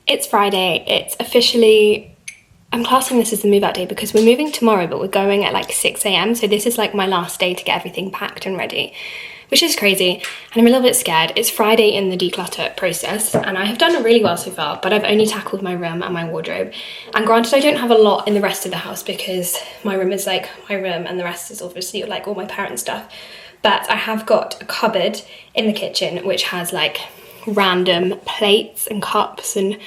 It's Friday. It's officially, I'm classing this as the move out day because we're moving tomorrow, but we're going at like 6 a.m. So this is like my last day to get everything packed and ready, which is crazy. And I'm a little bit scared. It's Friday in the declutter process and I have done really well so far, but I've only tackled my room and my wardrobe. And granted, I don't have a lot in the rest of the house because my room is like my room and the rest is obviously like all my parents' stuff. But I have got a cupboard in the kitchen which has like random plates and cups and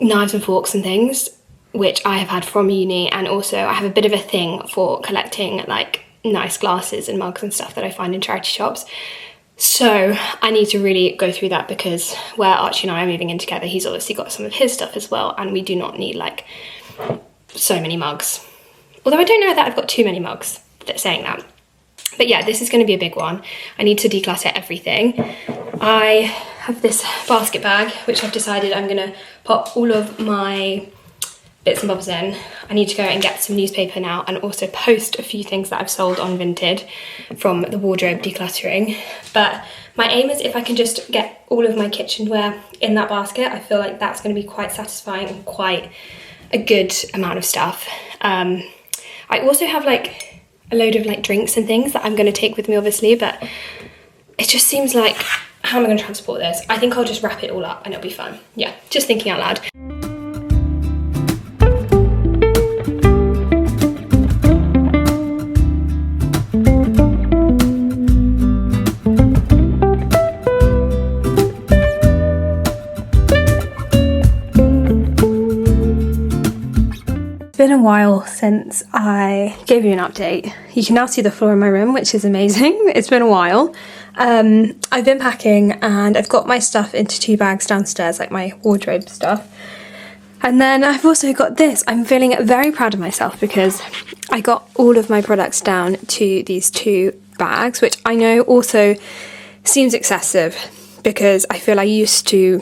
knives and forks and things, which I have had from uni. And also I have a bit of a thing for collecting like nice glasses and mugs and stuff that I find in charity shops. So I need to really go through that because where Archie and I are moving in together, he's obviously got some of his stuff as well, and we do not need like so many mugs. Although I don't know that I've got too many mugs, saying that. But yeah, this is going to be a big one. I need to declutter everything. I have this basket bag, which I've decided I'm going to pop all of my bits and bobs in. I need to go and get some newspaper now and also post a few things that I've sold on Vinted from the wardrobe decluttering. But my aim is if I can just get all of my kitchenware in that basket, I feel like that's going to be quite satisfying and quite a good amount of stuff. I also have like a load of like drinks and things that I'm going to take with me obviously, but it just seems like, how am I going to transport this? I think I'll just wrap it all up and it'll be fun. Yeah, just thinking out loud. It's been a while since I gave you an update. You can now see the floor in my room, which is amazing. It's been a while. I've been packing and I've got my stuff into 2 bags downstairs, like my wardrobe stuff. And then I've also got this. I'm feeling very proud of myself because I got all of my products down to these 2 bags, which I know also seems excessive because I feel I used to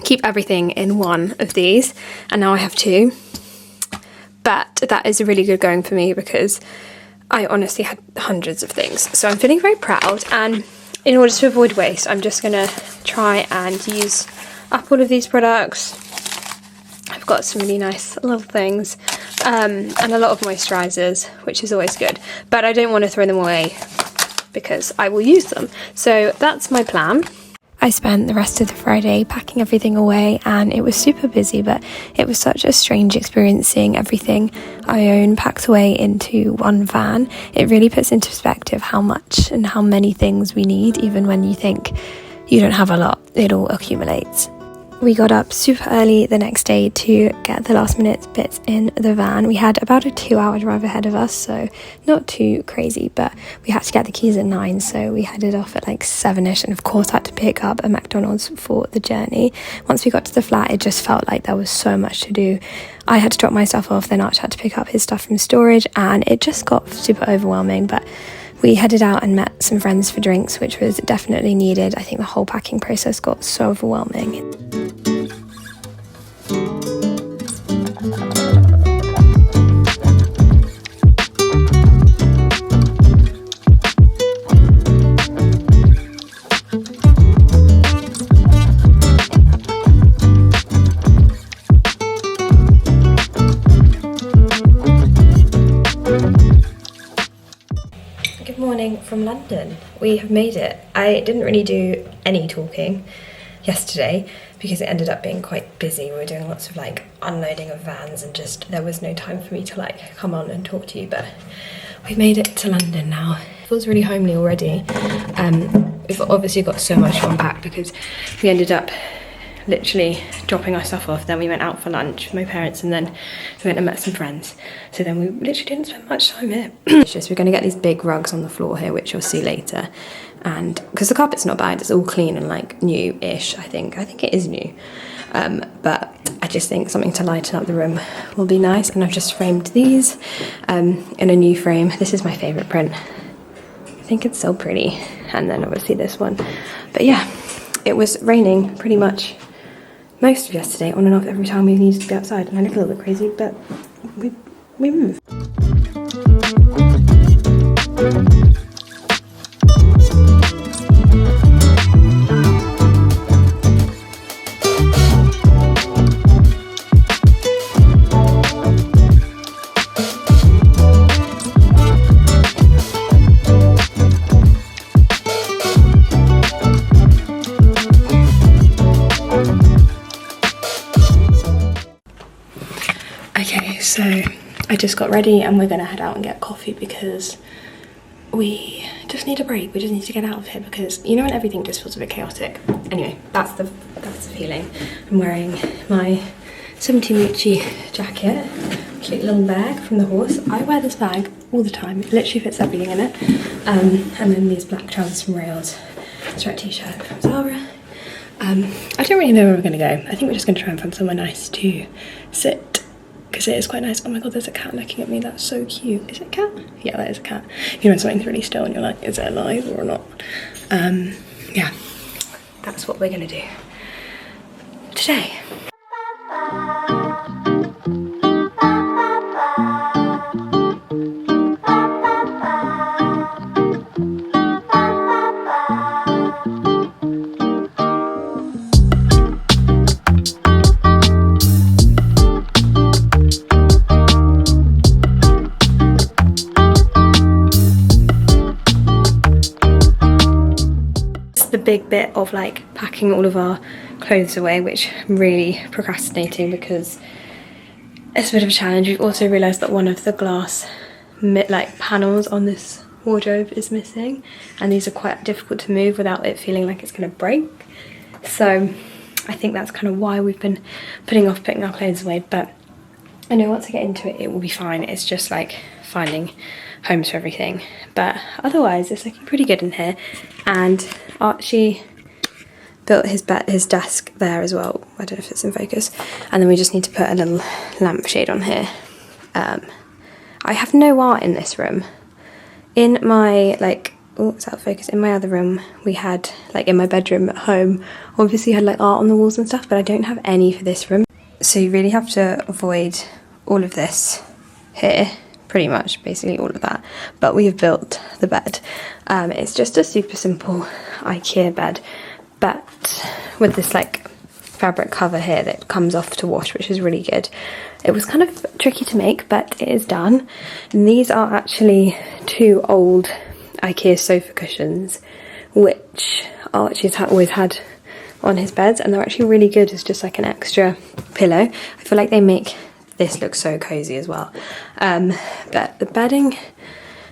keep everything in one of these and now I have 2. But that is really good going for me because I honestly had hundreds of things. So I'm feeling very proud, and in order to avoid waste, I'm just gonna try and use up all of these products. I've got some really nice little things and a lot of moisturisers, which is always good. But I don't want to throw them away because I will use them. So that's my plan. I spent the rest of the Friday packing everything away and it was super busy, but it was such a strange experience seeing everything I own packed away into one van. It really puts into perspective how much and how many things we need, even when you think you don't have a lot, it all accumulates. We got up super early the next day to get the last minute bits in the van. We had about a 2-hour drive ahead of us, so not too crazy, but we had to get the keys at 9, so we headed off at like 7ish, and of course had to pick up a McDonald's for the journey. Once we got to the flat, it just felt like there was so much to do. I had to drop my stuff off, then Arch had to pick up his stuff from storage, and it just got super overwhelming, but we headed out and met some friends for drinks, which was definitely needed. I think the whole packing process got so overwhelming. Good morning from London. We have made it. I didn't really do any talking yesterday because it ended up being quite busy. We were doing lots of like unloading of vans and just there was no time for me to like come on and talk to you, but we've made it to London now. It feels really homely already. We've obviously got so much to unpack because we ended up literally dropping our stuff off, then we went out for lunch with my parents, and then we went and met some friends. So then we literally didn't spend much time here. It's just we're going to get these big rugs on the floor here, which you'll see later, and because the carpet's not bad, it's all clean and like new-ish. I think it is new, but I just think something to lighten up the room will be nice. And I've just framed these in a new frame. This is my favourite print. I think it's so pretty. And then obviously this one. But yeah, it was raining pretty much most of yesterday, on and off every time we needed to be outside, and I look a little bit crazy, but we move. So I just got ready and we're gonna head out and get coffee because we just need a break. We just need to get out of here because you know when everything just feels a bit chaotic. Anyway, that's the feeling. I'm wearing my 17 Gucci jacket, cute little bag from the horse. I wear this bag all the time. It literally fits everything in it. And then these black trousers from Rails, striped t-shirt from Zara. I don't really know where we're gonna go. I think we're just gonna try and find somewhere nice to sit because it is quite nice. Oh my god, there's a cat looking at me. That's so cute. Is it a cat? Yeah, that is a cat. You know when something's really still and you're like, is it alive or not? Yeah, that's what we're gonna do today. The big bit of like packing all of our clothes away, which I'm really procrastinating because it's a bit of a challenge. We've also realised that one of the glass like panels on this wardrobe is missing, and these are quite difficult to move without it feeling like it's going to break. So I think that's kind of why we've been putting off putting our clothes away, but I know once I get into it, it will be fine. It's just like finding homes for everything, but otherwise it's looking pretty good in here. And Archie built his desk there as well. I don't know if it's in focus. And then we just need to put a little lampshade on here. I have no art in this room. In my oh, it's out of focus. In my other room we had, like in my bedroom at home, obviously had like art on the walls and stuff, but I don't have any for this room. So you really have to avoid all of this here, pretty much, basically all of that. But we have built the bed. It's just a super simple IKEA bed, but with this like fabric cover here that comes off to wash, which is really good. It was kind of tricky to make, but it is done. And these are actually 2 old IKEA sofa cushions, which Archie's always had on his beds, and they're actually really good as just like an extra pillow. I feel like they make this look so cozy as well. But the bedding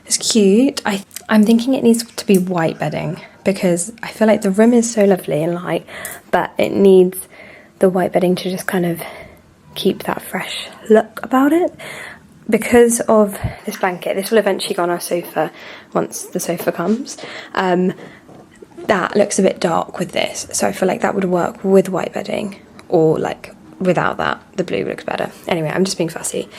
is cute. I'm thinking it needs to be white bedding because I feel like the room is so lovely and light, but it needs the white bedding to just kind of keep that fresh look about it. Because of this blanket, this will eventually go on our sofa once the sofa comes. That looks a bit dark with this, so I feel like that would work with white bedding, or like without that, the blue looks better. Anyway, I'm just being fussy.